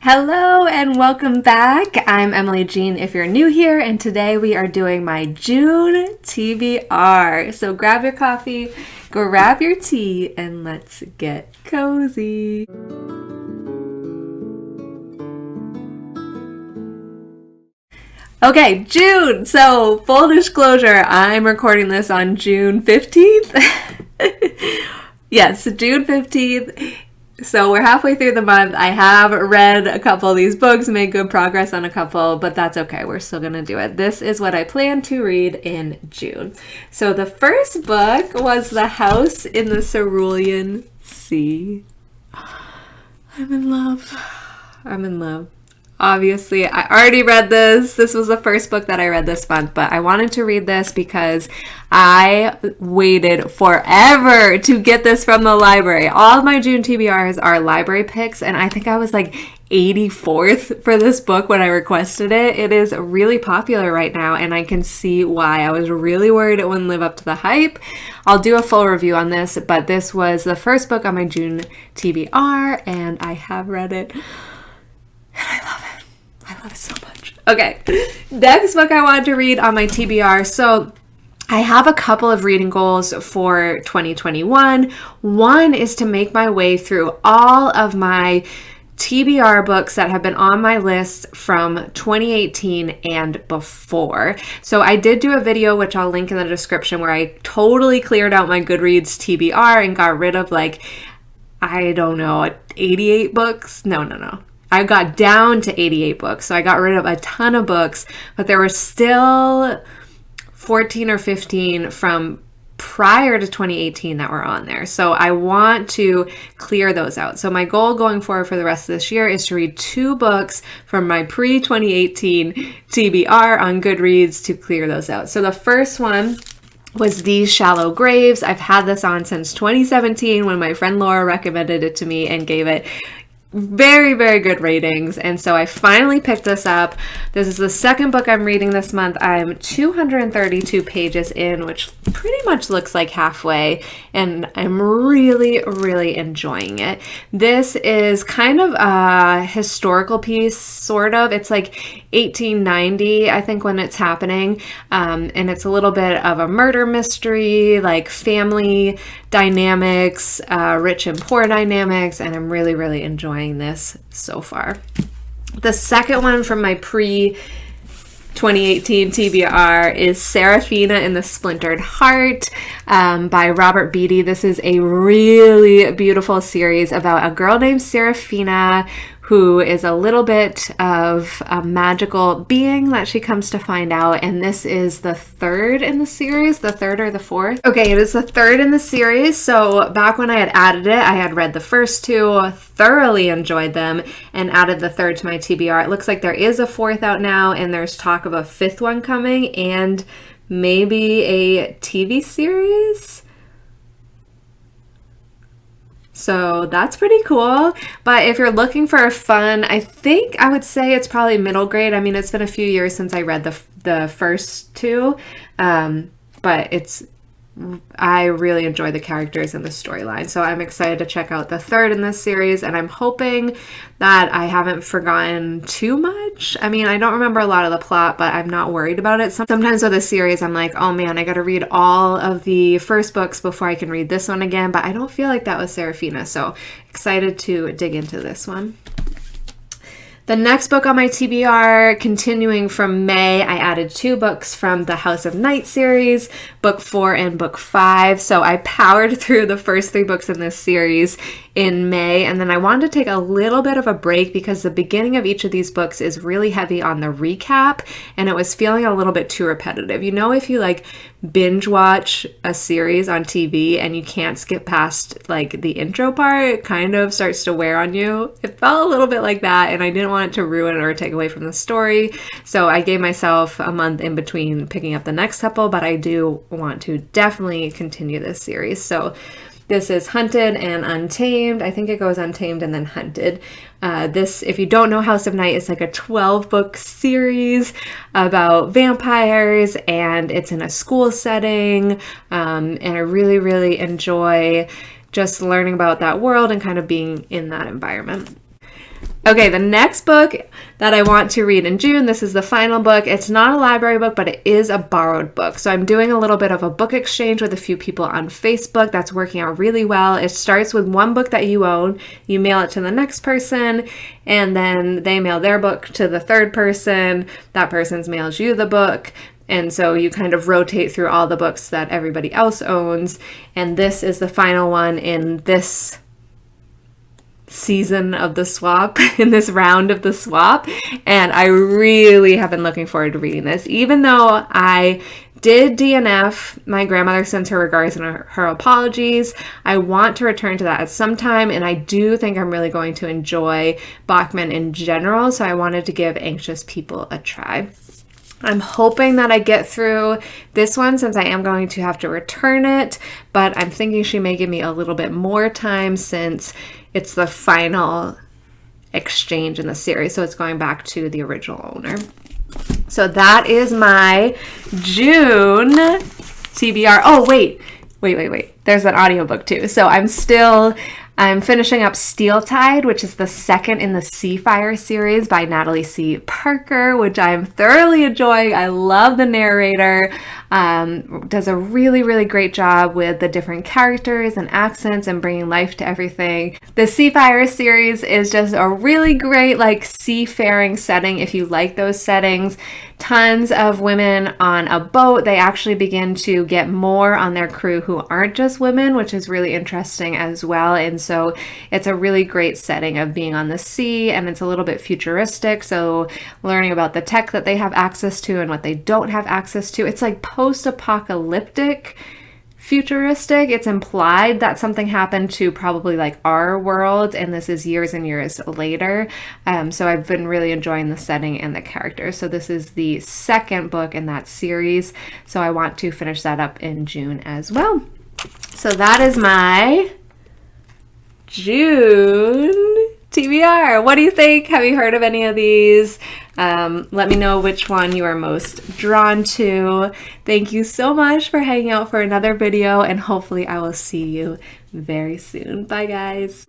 Hello and welcome back. I'm Emily Jean if you're new here, and today we are doing my June TBR. So grab your coffee, grab your tea, and let's get cozy. Okay, June. So full disclosure, I'm recording this on June 15th. Yes, June 15th. So we're halfway through the month. I have read a couple of these books, made good progress on a couple, but that's okay. We're still going to do it. This is what I plan to read in June. So the first book was The House in the Cerulean Sea. I'm in love. Obviously, I already read this. This was the first book that I read this month, but I wanted to read this because I waited forever to get this from the library. All of my June TBRs are library picks, and I think I was like 84th for this book when I requested it. It is really popular right now, and I can see why. I was really worried it wouldn't live up to the hype. I'll do a full review on this, but this was the first book on my June TBR, and I have read it. And I love it. I love it so much. Okay, next book I wanted to read on my TBR. So I have a couple of reading goals for 2021. One is to make my way through all of my TBR books that have been on my list from 2018 and before. So I did do a video, which I'll link in the description, where I totally cleared out my Goodreads TBR and got rid of 88 books. No. I got down to 88 books, so I got rid of a ton of books, but there were still 14 or 15 from prior to 2018 that were on there. So I want to clear those out. So my goal going forward for the rest of this year is to read 2 books from my pre-2018 TBR on Goodreads to clear those out. So the first one was These Shallow Graves. I've had this on since 2017 when my friend Laura recommended it to me and gave it very, very good ratings, and so I finally picked this up. This is the second book I'm reading this month. I'm 232 pages in, which pretty much looks like halfway, and I'm really, really enjoying it. This is kind of a historical piece, sort of. It's like 1890, I think, when it's happening, and it's a little bit of a murder mystery, like family dynamics, rich and poor dynamics, and I'm really, really enjoying this so far. The second one from my pre-2018 TBR is Serafina in the Splintered Heart by Robert Beatty. This is a really beautiful series about a girl named Serafina who is a little bit of a magical being that she comes to find out, and this is the third in the series, the third or the fourth. Okay, it is the third in the series. So back when I had added it, I had read the first 2, thoroughly enjoyed them, and added the third to my TBR. It looks like there is a 4th out now, and there's talk of a 5th one coming, and maybe a TV series. So that's pretty cool. But if you're looking for a fun, I think I would say it's probably middle grade. I mean, it's been a few years since I read the first 2, but I really enjoy the characters and the storyline. So I'm excited to check out the third in this series, and I'm hoping that I haven't forgotten too much. I mean, I don't remember a lot of the plot, but I'm not worried about it. Sometimes with a series, I'm like, oh man, I got to read all of the first books before I can read this one again, but I don't feel like that with Serafina, so excited to dig into this one. The next book on my TBR, continuing from May, I added 2 books from the House of Night series, book 4 and book 5. So I powered through the first 3 books in this series in May, and then I wanted to take a little bit of a break because the beginning of each of these books is really heavy on the recap, and it was feeling a little bit too repetitive. You know, if you binge watch a series on TV and you can't skip past the intro part, it kind of starts to wear on you. It felt a little bit like that, and I didn't want it to ruin or take away from the story, so I gave myself a month in between picking up the next couple, but I do want to definitely continue this series. So this is Hunted and Untamed. I think it goes Untamed and then Hunted. This, if you don't know House of Night, it's like a 12-book series about vampires, and it's in a school setting, and I really, really enjoy just learning about that world and kind of being in that environment. Okay, the next book that I want to read in June, this is the final book. It's not a library book, but it is a borrowed book. So I'm doing a little bit of a book exchange with a few people on Facebook. That's working out really well. It starts with one book that you own. You mail it to the next person, and then they mail their book to the third person. That person mails you the book. And so you kind of rotate through all the books that everybody else owns. And this is the final one in this season of the swap, in this round of the swap, and I really have been looking forward to reading this. Even though I did DNF, my grandmother sends her regards and her apologies, I want to return to that at some time, and I do think I'm really going to enjoy Bachman in general, so I wanted to give Anxious People a try. I'm hoping that I get through this one since I am going to have to return it, but I'm thinking she may give me a little bit more time since it's the final exchange in the series, so it's going back to the original owner. So that is my June TBR. Oh, wait. There's an audiobook too. So I'm finishing up Steel Tide, which is the second in the Seafire series by Natalie C. Parker, which I'm thoroughly enjoying. I love the narrator. Does a really, really great job with the different characters and accents and bringing life to everything. The Seafire series is just a really great, like, seafaring setting if you like those settings. Tons of women on a boat. They actually begin to get more on their crew who aren't just women, which is really interesting as well. And so it's a really great setting of being on the sea, and it's a little bit futuristic. So learning about the tech that they have access to and what they don't have access to. It's like post-apocalyptic futuristic. It's implied that something happened to probably like our world, and this is years and years later. So I've been really enjoying the setting and the characters. So this is the second book in that series. So I want to finish that up in June as well. So that is my June TBR. What do you think? Have you heard of any of these? Let me know which one you are most drawn to. Thank you so much for hanging out for another video, and hopefully I will see you very soon. Bye, guys.